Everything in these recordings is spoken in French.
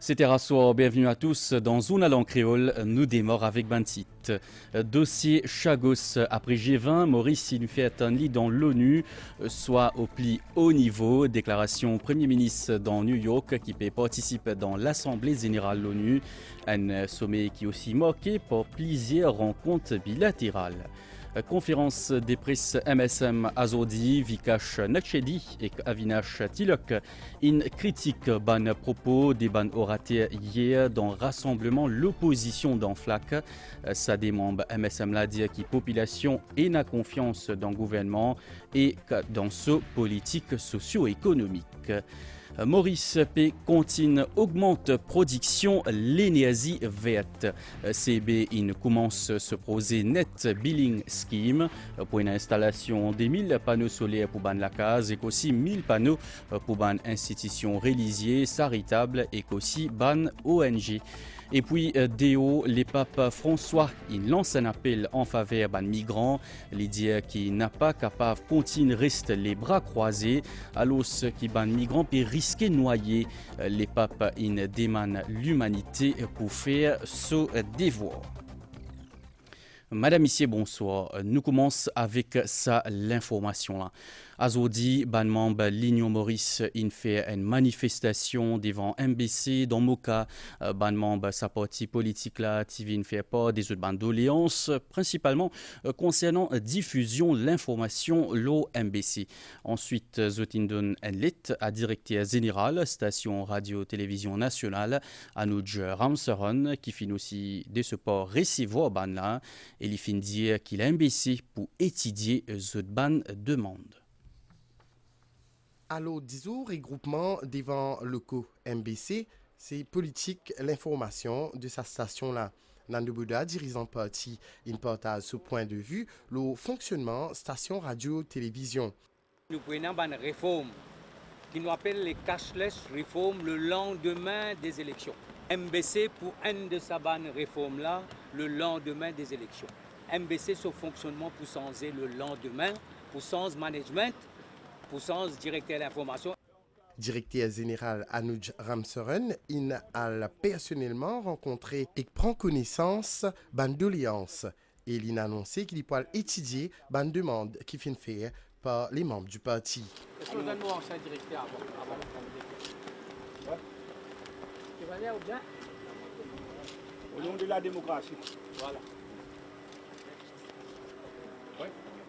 C'était Rassoir, bienvenue à tous. Dans Zona Langue Créole, nous démarrons avec Bantit. Dossier Chagos après G20, Maurice il fait un lit dans l'ONU, soit au pli haut niveau. Déclaration Premier ministre dans New York qui peut participer dans l'Assemblée générale de l'ONU. Un sommet qui est aussi marqué par plusieurs rencontres bilatérales. Conférence des presse MSM Azodi, Vikash Nakshedi et Avinash Tilok. Une critique ban propos des ban oratés hier dans rassemblement l'opposition dans FLAC. Ça des membres MSM l'a dit qui population et n'a confiance dans le gouvernement et dans ce politique socio-économique. Maurice P. continue augmente production l'énergie verte. CB in commence ce projet Net Billing Scheme pour une installation de 1000 panneaux solaires pour ban la case et aussi 1000 panneaux pour ban institutions religieuses, charitables et aussi ban ONG. Et puis, Déo, les papes François, il lance un appel en faveur des migrants. L'idée qui n'a pas capable de continuer reste les bras croisés. Alors, ceux qui ban migrants peuvent risquer de noyer. Les papes ils demandent l'humanité pour faire ce devoir. Madame, Monsieur, bonsoir. Nous commençons avec ça, l'information là. Azodi, ban membre Lignon Maurice, il fait une manifestation devant MBC dans Moka. Ban membre sa partie politique là, TV ne fait pas des autres bandes doléances, principalement concernant diffusion l'information l'eau MBC. Ensuite, Zotindon Enlit a directeur général, station radio-télévision nationale, Anuj Ramsaran, qui finit aussi des supports recevoir ban là. Et il finit dire qu'il a MBC pour étudier cette ban demande. Allo Dizou, regroupement devant le co-MBC, c'est politique l'information de sa station-là. Nando Bouda, dirigeant parti, il partage ce point de vue, le fonctionnement station radio-télévision. Nous prenons une réforme qui nous appelle les cashless reform le lendemain des élections. MBC pour une de sa bonne réforme-là, le lendemain des élections. MBC, son fonctionnement pour changer le lendemain, pour changer management, pour changer directeur d'information. Directeur général Anuj Ramsaran, il a personnellement rencontré et prend connaissance de doléances. Et il a annoncé qu'il pourra étudier une demande qui finit faire par les membres du parti. Est-ce que vous avez un ancien directeur avant de prendre des Tu vas bien ou bien? Au nom de la démocratie. Voilà.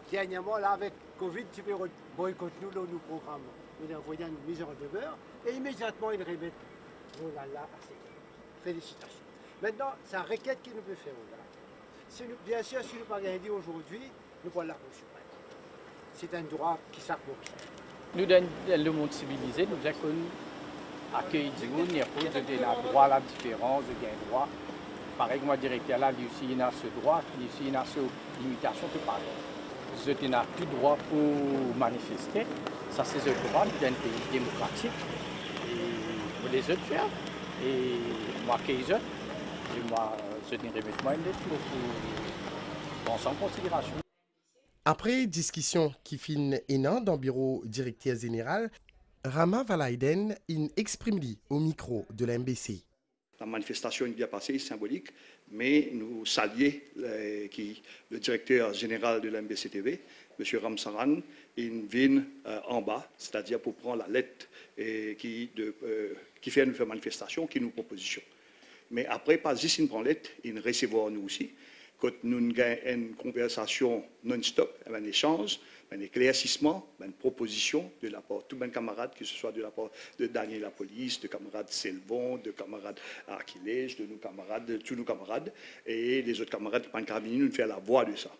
Dernièrement, là, avec Covid, tu peux boycotter nous, nos programmes. Nous envoyons une mise en demeure et immédiatement, ils remettent. Oh là là, félicitations. Maintenant, c'est une requête qu'il nous peut faire. Si nous, bien sûr, si nous ne pas dit aujourd'hui, nous pouvons la reçoit. C'est un droit qui s'accomplit. Nous, dans le monde civilisé, nous avons accueilli du monde, il y a droit à la différence, il y a un droit. Pareil que moi, directeur là, lui aussi, il a ce droit, lui aussi, il a cette limitation que pareil. Vous avez plus de droit pour manifester. Ça, c'est le droit d'un pays démocratique. Et vous les autres faire. Et moi, qu'ils autres, et moi, je ne remettre moi une lettre pour prendre en considération. Après discussion qui finit dans le bureau directeur général, Rama Valaiden exprime au micro de la MBC. La manifestation est bien passée, symbolique, mais nous saluons le directeur général de l'MBC-TV, M. Ramsaran, il vient en bas, c'est-à-dire pour prendre la lettre qui fait une manifestation, qui nous proposition. Mais après, pas juste une prend lettre, il recevra nous aussi. Quand nous avons une conversation non-stop, un échange, un éclaircissement, une proposition de la part de tous mes camarades, que ce soit de la part de Daniel la police, de camarades Selvon, de camarades Achilles, de nos camarades, de tous nos camarades, et les autres camarades qui sont venus nous faire la voix de ça.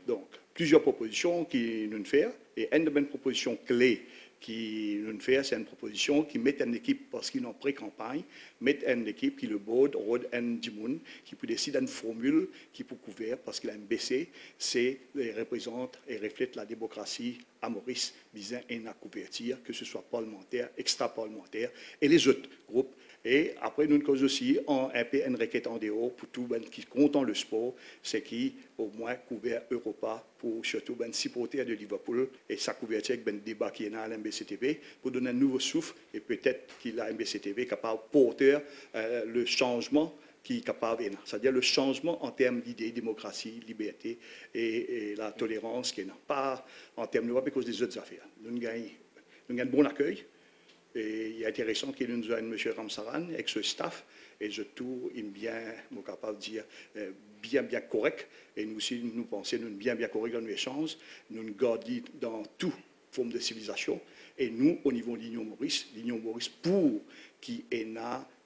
Donc, plusieurs propositions qui nous font, et une de mes propositions clés qui nous fait, c'est une proposition qui met une équipe, parce qu'ils ont pré-campagne, met une équipe qui le board, Rod and Dimoun, qui peut décider d'une formule qui peut couvrir, parce qu'il a un BC, c'est représente et reflète la démocratie à Maurice, visant à couverture, que ce soit parlementaire, extra-parlementaire, et les autres groupes, Et après, nous avons aussi un peu une requête en dehors pour tout ben, qui compte le sport, c'est qui au moins couvert Europa pour surtout ben, supporter de Liverpool et sa couverture avec ben débat qui est dans la MBCTV pour donner un nouveau souffle et peut-être que la MBCTV est capable de porter le changement qui est capable, c'est-à-dire le changement en termes d'idées, démocratie, liberté et la tolérance qui n'est pas en termes de à cause des autres affaires. Nous gagnons un bon accueil. Et il est intéressant qu'il nous ait M. Ramsaran avec ce staff et je trouve bien, capable de dire, bien correct. Et nous aussi, nous pensons, nous bien correct dans nos échanges. Nous nous gardons dans toute forme de civilisation. Et nous, au niveau de l'Union Maurice pour qu'il ait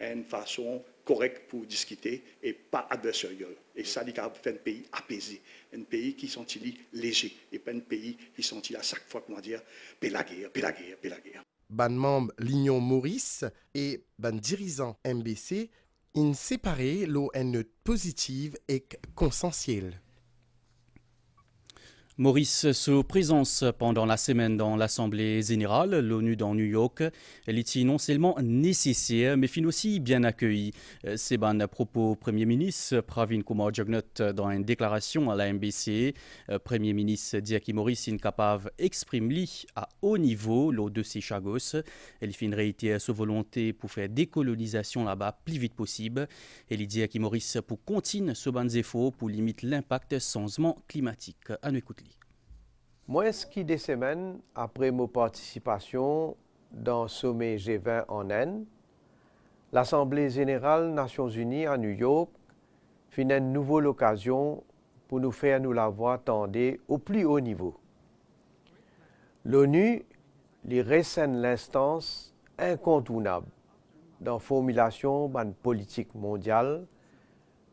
une façon correcte pour discuter et pas adversariale. Et ça, c'est un pays apaisé, un pays qui sont léger et pas un pays qui sont à chaque fois, comment dire, la guerre. Ban membre l'Union Maurice et ban dirigeant MBC, in séparé l'eau note positive et consensuelle. Maurice, sous présence pendant la semaine dans l'Assemblée générale, l'ONU dans New York, elle était non seulement nécessaire, mais fin aussi bien accueillie. C'est un propos Premier ministre Pravin Kumar Jugnauth dans une déclaration à la MBC. Premier ministre dit que Maurice est incapable d'exprimer à haut niveau le dossier Chagos. Elle fin réitère sa volonté pour faire décolonisation là-bas plus vite possible. Elle dit que Maurice pour continuer ce bon effort pour limiter l'impact du changement climatique. À nous écouter. Moins qui des semaines après ma participation dans le sommet G20 en Inde, l'Assemblée générale des Nations Unies à New York fait une nouvelle occasion pour nous faire nous la voix tendue au plus haut niveau. L'ONU les récène l'instance incontournable dans la formulation d'une politique mondiale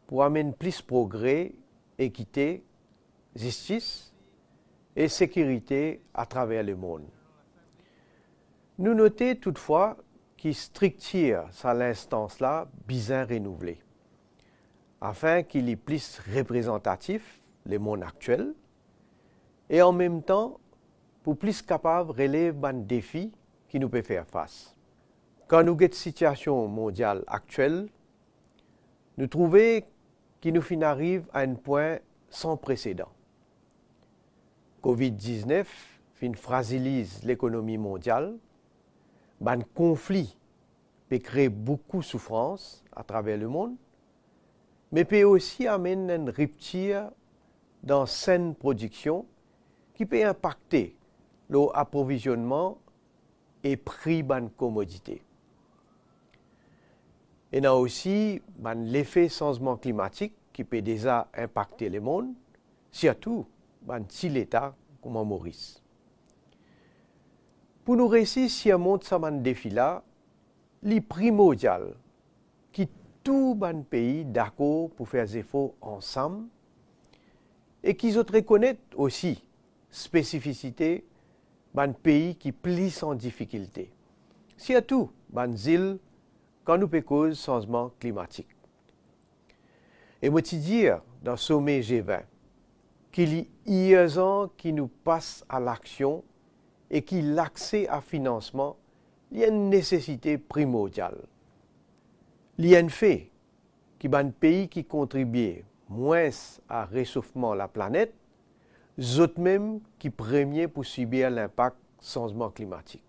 pour amener plus de progrès, équité, justice et sécurité à travers le monde. Nous notons toutefois qu'il structure sa l'instance-là bien renouvelée, afin qu'il y plus représentatif le monde actuel et en même temps pour plus capable de relever un défi qui nous peut faire face. Quand nous avons une situation mondiale actuelle, nous trouvons qu'il nous arrive à un point sans précédent. Covid-19 fragilise l'économie mondiale, un conflit peut créer beaucoup de souffrance à travers le monde, mais peut aussi amener une rupture dans saine production qui peut impacter l'approvisionnement et prix de commodités. Et il y a aussi l'effet changement climatique qui peut déjà impacter le monde, surtout si l'État comme en Maurice. Pour nous réussir si on monte ce défi-là, il est primordial que tout le pays d'accord pour faire des efforts ensemble et qu'ils reconnaissent aussi spécificité d'un pays qui plus en difficulté. Surtout dans les îles quand nous peut cause changement climatique. Et moi, je dis dans le sommet G20 qu'il y a urgent qui nous passe à l'action et que l'accès à financement il y a une nécessité primordiale. Il y a un fait que les pays qui contribuent moins à réchauffement de la planète, eux même qui premiers pour subir l'impact du changement climatique.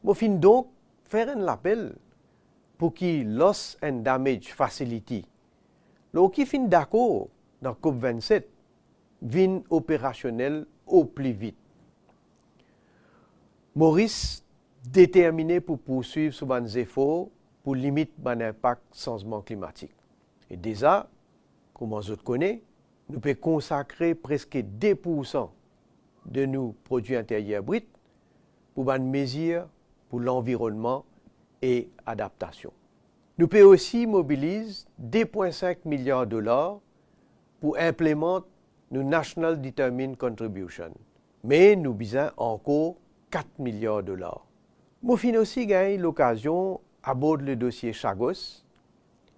Je fin donc faire un appel pour que Loss and Damage Facility, qui fin d'accord dans COP27, vienne opérationnel au plus vite. Maurice déterminé pour poursuivre ses efforts pour limiter l'impact du changement climatique. Et déjà, comme on connaît, nous pouvons consacrer presque 2% de nos produits intérieurs bruts pour une mesure pour l'environnement et adaptation. Nous pouvons aussi mobiliser 2,5 milliards de dollars pour implémenter nos National Determined Contribution. Mais nous avons encore 4 milliards de dollars. Nous avons aussi gagné l'occasion d'aborder le dossier Chagos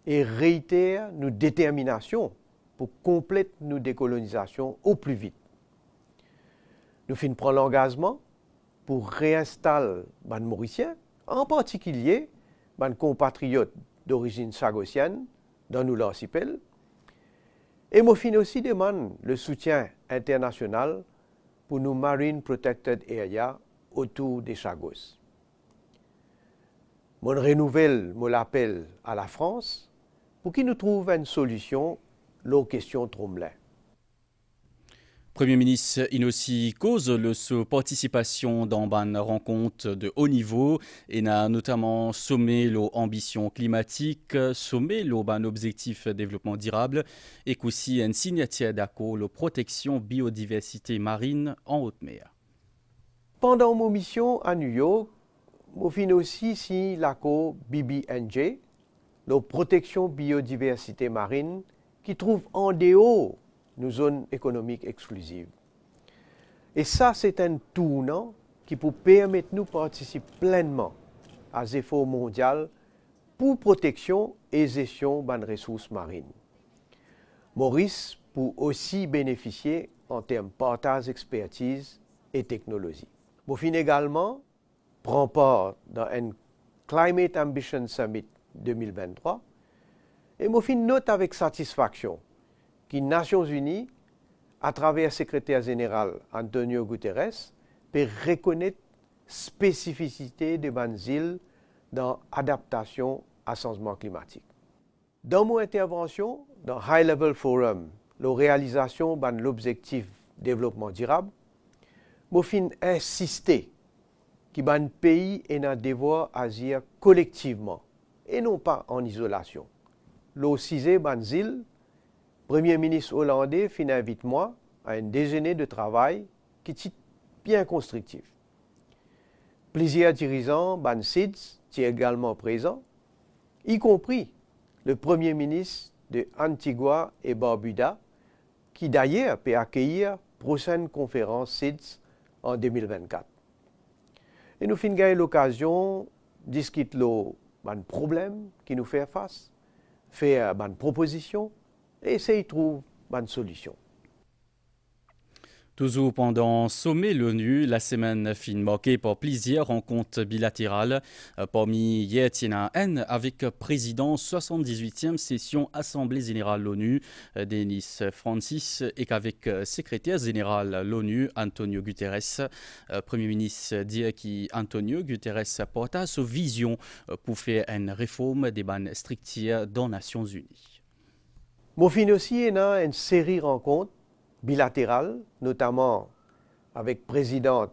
et réitérer nos déterminations pour compléter nos décolonisations au plus vite. Nous prenons l'engagement pour réinstaller les Mauriciens, en particulier ban compatriotes d'origine chagossienne dans nous l'archipel. Et Mofin aussi demande le soutien international pour nos Marine Protected Area autour des Chagos. Mon renouvelle mon appel à la France pour qu'il nous trouve une solution aux questions tromblées. Premier ministre Inossi cause sa participation dans une rencontre de haut niveau et n'a notamment sommé l'ambition climatique, sommé l'objectif de développement durable et qu'aussi une signature d'accord la protection biodiversité marine en haute mer. Pendant mon mission à New York, je fin aussi signé l'accord BBNJ, la protection biodiversité marine, qui trouve en dehors nos zones économiques exclusives. Et ça, c'est un tournant qui peut permettre nous de participer pleinement à l'effort mondial pour protection et gestion des ressources marines. Maurice peut aussi bénéficier en termes de partage d'expertise et technologie. Mofin également prend part dans un Climate Ambition Summit 2023 et Mofin note avec satisfaction que les Nations Unies, à travers le secrétaire général Antonio Guterres, peut reconnaître la spécificité de ces îles dans l'adaptation au changement climatique. Dans mon intervention dans High Level Forum, la réalisation de l'objectif développement durable, je fin insister que les pays ont un devoir d'agir collectivement et non pas en isolation. Le 6 îles, Premier ministre hollandais fin invite moi à un déjeuner de travail qui est bien constructif. Plusieurs dirigeants ban SIDS sont également présents, y compris le Premier ministre de Antigua et Barbuda, qui d'ailleurs peut accueillir la prochaine conférence SIDS en 2024. Et nous avons eu l'occasion de discuter des problèmes qui nous fait face, faire des propositions et essayer de trouver une solution. Toujours pendant le sommet l'ONU, la semaine fin marquée par plusieurs rencontres bilatérales. Parmi hier, N avec le président 78e session Assemblée générale de l'ONU, Denis Francis, et qu'avec le secrétaire général de l'ONU, Antonio Guterres. Premier ministre dit qu'Antonio Guterres porte sa vision pour faire une réforme des bannes structures dans les Nations Unies. Mofin aussi a une série de rencontres bilatérales, notamment avec le président du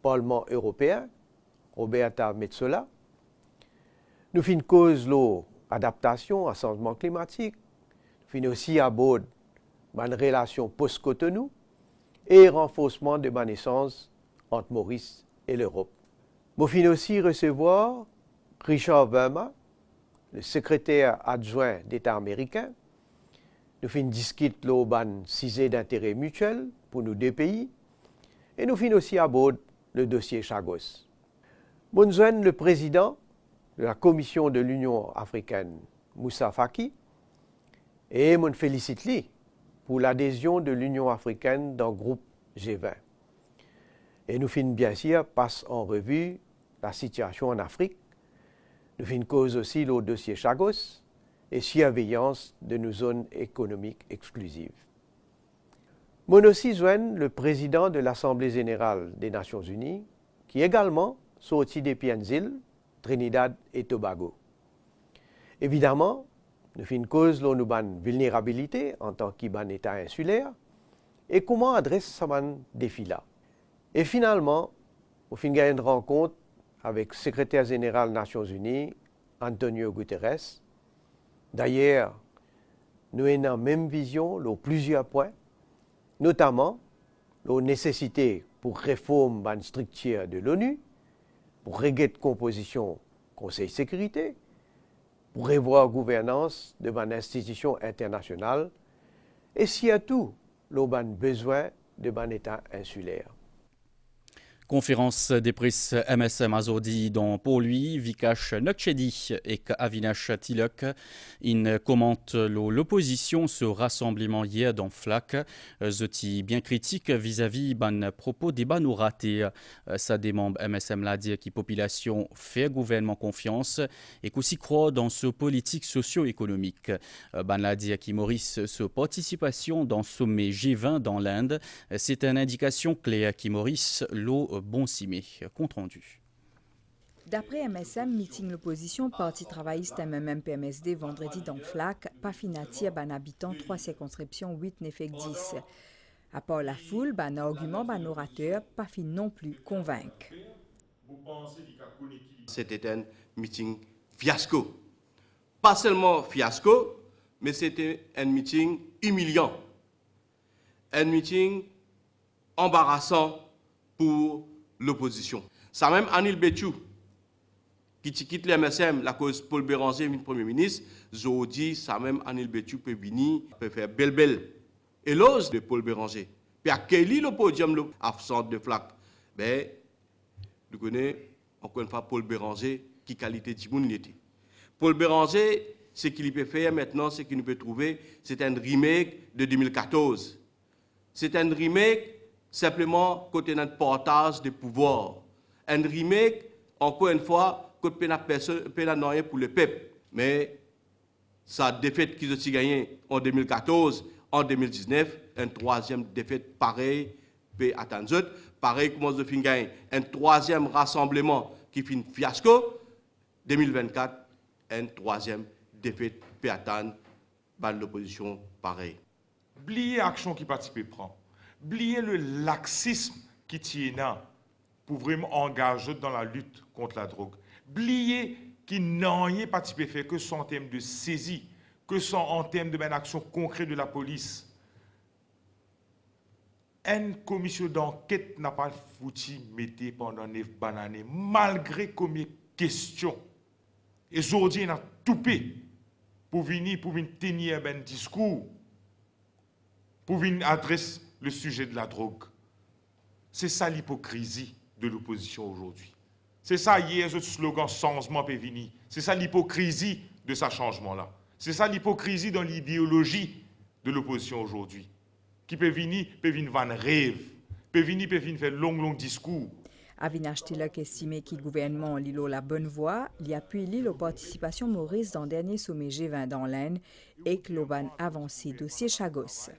Parlement européen, Roberta Metsola. Nous fin cause l'adaptation au changement climatique. Nous fin aussi aborder une relation post-Cotonou et renforcement de la naissance entre Maurice et l'Europe. Nous fin aussi recevoir Richard Verma, le secrétaire adjoint d'État américain. Nous fin discuter le sujet d'intérêt mutuel pour nos deux pays et nous fin aussi aborder le dossier Chagos. Nous joignons le président de la Commission de l'Union africaine, Moussa Faki, et nous félicite lui pour l'adhésion de l'Union africaine dans le groupe G20. Et nous fin bien sûr passe en revue la situation en Afrique. Nous fin cause aussi le dossier Chagos et surveillance de nos zones économiques exclusives. Mon aussi joigne le président de l'Assemblée générale des Nations Unies, qui est également sorti des îles, Trinidad et Tobago. Évidemment, nous fin cause de nos vulnérabilité en tant qu'État insulaire et comment adresse ce défi-là. Et finalement, nous fin une rencontre avec le secrétaire général des Nations Unies, Antonio Guterres. D'ailleurs, nous avons la même vision sur plusieurs points, notamment la nécessité pour réformer la structure de l'ONU, pour régler la composition du Conseil de sécurité, pour revoir la gouvernance de l'institution internationale et surtout le besoin de l'État insulaire. Conférence des presse MSM Azodi dont pour lui, Vikash Nokchedi et Avinash Tilok, il commente l'opposition ce rassemblement hier dans FLAC, zoti bien critique vis-à-vis ban propos des ban ou ratés. Ça des membres MSM l'a dit qui population fait gouvernement confiance et qu'aussi croit dans ce politique socio-économique. Ban l'a dit qui Maurice ce participation dans sommet G20 dans l'Inde, c'est une indication claire qui Maurice l'eau bon simé, compte rendu. D'après MSM, meeting l'opposition, Parti travailliste MMM-PMSD vendredi dans FLAC, pas finatir ban habitant 3 circonscriptions 8 n'effet 10. À part la foule, ban argument, ban orateur, pas fin non plus convaincre. C'était un meeting fiasco. Pas seulement fiasco, mais c'était un meeting humiliant. Un meeting embarrassant pour l'opposition. Ça même Anil Béchou, qui quitte les MSM, la cause Paul Béranger, le Premier ministre, je dis, ça même Anil Béchou peut venir, peut faire belle éloge de Paul Béranger. Puis accueillir le podium, l'absent de FLAC. Ben, nous connaissons encore une fois Paul Béranger, qui qualité de monde il était. Paul Béranger, ce qu'il peut faire maintenant, ce qu'il peut trouver, c'est un remake de 2014. C'est un remake simplement côté notre portage de pouvoir. Un remake, encore une fois, côté pénal pour le peuple. Mais sa défaite qu'ils ont gagnée en 2014, en 2019, une troisième défaite pareille peut attendre. Pareil comme on a gagné un troisième rassemblement qui fait un fiasco. 2024, une troisième défaite peut attendre l'opposition pareil. Oubliez l'action qui participe prend. Oubliez le laxisme qui tient pour vraiment engager dans la lutte contre la drogue. Oubliez qui n'ont rien participé fait que en termes de saisie, que sont en termes de action concrète de la police. Une commission d'enquête n'a pas foutu mettre pendant 9 années, malgré combien de questions. Et aujourd'hui, il a tout fait pour venir tenir un discours, pour venir adresser le sujet de la drogue. C'est ça l'hypocrisie de l'opposition aujourd'hui. C'est ça hier, ce slogan changement peut venir. C'est ça l'hypocrisie de ce changement-là. C'est ça l'hypocrisie dans l'idéologie de l'opposition aujourd'hui. Qui peut venir van rêve, peut venir faire long discours. Avinash Tilok estimé que le gouvernement lilo la bonne voie, il appuie la participation Maurice dans le dernier sommet G20 dans l'Inde et que l'Oban avancé dossier Chagos.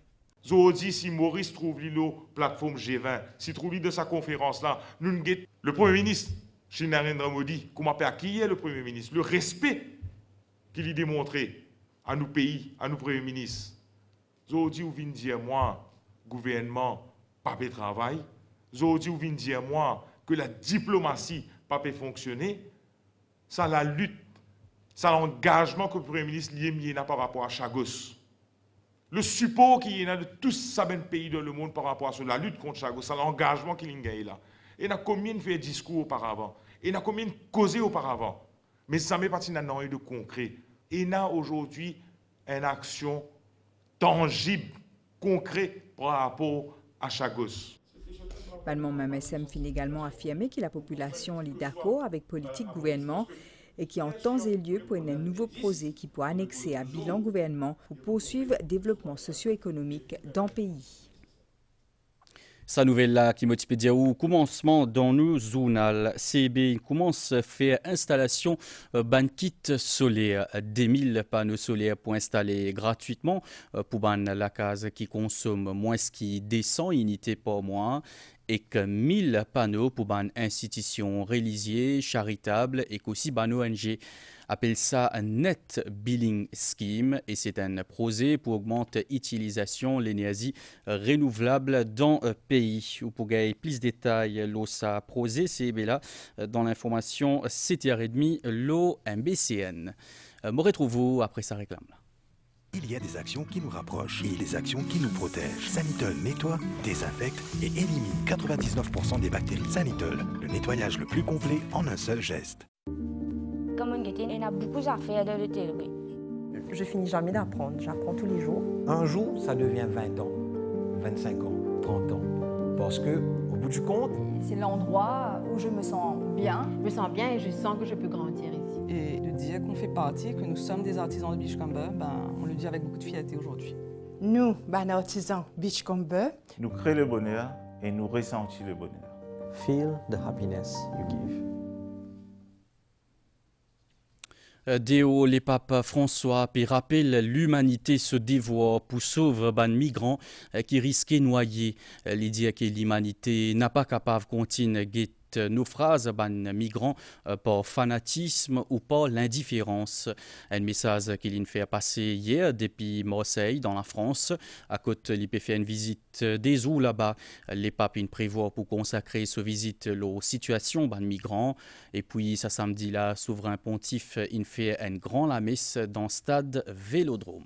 Aujourd'hui, si Maurice trouve la plateforme G20, s'il trouve de sa conférence-là, nous avons le Premier ministre, Shri Narendra Modi, comment qui est le Premier ministre, le respect qu'il a démontré à nos pays, à nos Premiers ministres. Aujourd'hui, vous venez dire moi, gouvernement, pas de travail. Aujourd'hui, vous venez dire moi que la diplomatie pas peut fonctionner. Ça la lutte, ça l'engagement que le Premier ministre lié par rapport à Chagos. Le support qu'il y a de tous ces pays dans le monde par rapport à la lutte contre Chagos, c'est l'engagement qu'il y a là. Et il y a combien de fait discours auparavant? Et il y a combien de causé auparavant? Mais ça n'est pas de concret. Et il y a aujourd'hui une action tangible, concrète par rapport à Chagos. Le MSM finit également affirmer que la population est d'accord avec politique gouvernement et qui en temps et lieu pour un nouveau projet qui peut annexer à bilan gouvernement pour poursuivre le développement socio-économique dans le pays. Sa nouvelle là qui motive dire au commencement dans nos zonal CB commence à faire installation ban kit solaire 1000 panneaux solaires pour installer gratuitement pour ban la case qui consomme moins ce qui descend unité par mois et que 1000 panneaux pour ban institutions religieuses, charitables et aussi ban ONG. Appelle ça un net billing scheme et c'est un projet pour augmenter l'utilisation de l'énergie renouvelable dans le pays. Pour gagner plus de détails, l'OSA projet, c'est là dans l'information 7h30, l'OMBCN. Me retrouvons après sa réclame. Il y a des actions qui nous rapprochent et des actions qui nous protègent. Sanitol nettoie, désinfecte et élimine 99% des bactéries. Sanitol, le nettoyage le plus complet en un seul geste. Comme on dit, il y a beaucoup à faire dans l'hôtellerie. Je finis jamais d'apprendre, j'apprends tous les jours. Un jour, ça devient 20 ans, 25 ans, 30 ans. Parce qu'au bout bout du compte, c'est l'endroit où je me sens bien. Je me sens bien et je sens que je peux grandir ici. Et de dire qu'on fait partie, que nous sommes des artisans de Beachcomber, on le dit avec beaucoup de fierté aujourd'hui. Nous, artisans Beachcomber, nous créons le bonheur et nous ressentons le bonheur. Feel the happiness you give. Déo, les papes François, puis rappelle l'humanité se dévoie pour sauver ban migrants qui risquaient noyer. Il dit que l'humanité n'a pas capable de continuer naufrage ban migrants par fanatisme ou par l'indifférence. Un message qu'il fait passer hier depuis Marseille dans la France. À côté, il peut faire une visite des eaux là-bas. Les papes prévoient pour consacrer ce visite aux situations ban migrants. Et puis, ce samedi là, souverain pontife il fait une grande la messe dans le stade Vélodrome.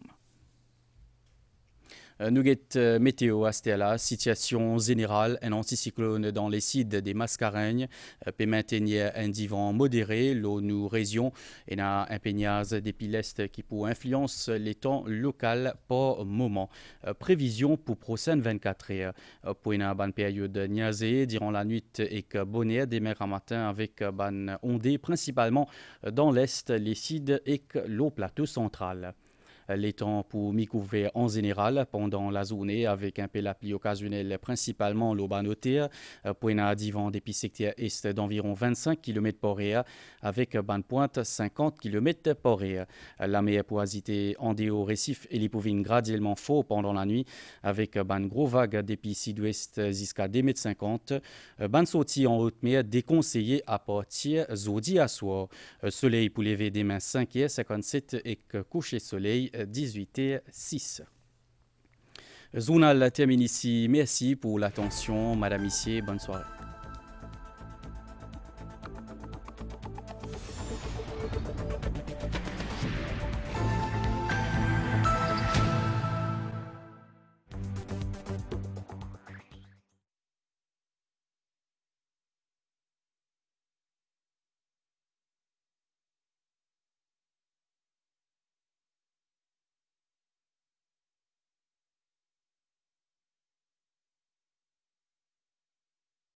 Nous avons météo à la situation générale, un anticyclone dans les sites des Mascareignes peut maintenir un vent modéré, nous région et un peignage des l'est qui peut influencer les temps locaux par moment. Prévision pour prochaine 24 heures. Pour une bonne période niaisée durant la nuit et que bonnet démarre matin avec bonne ondée principalement dans l'est, les sites et le plateau central. Les temps pour m'y couvrir en général pendant la journée avec un peu la pluie occasionnelle principalement l'Aubanoter pour un vent depuis secteur est d'environ 25 km par heure avec ban pointe 50 km par heure. La mer pour agiter en déo récif et les pouvines graduellement fort pendant la nuit avec ban gros vague depuis sud-ouest jusqu'à 2,50 m. Ban sortie en haute mer déconseillé à partir jeudi à soir. Soleil pour lever demain 5h57 et coucher soleil 18h06. Journal termine ici. Merci pour l'attention. Madame Issier, bonne soirée.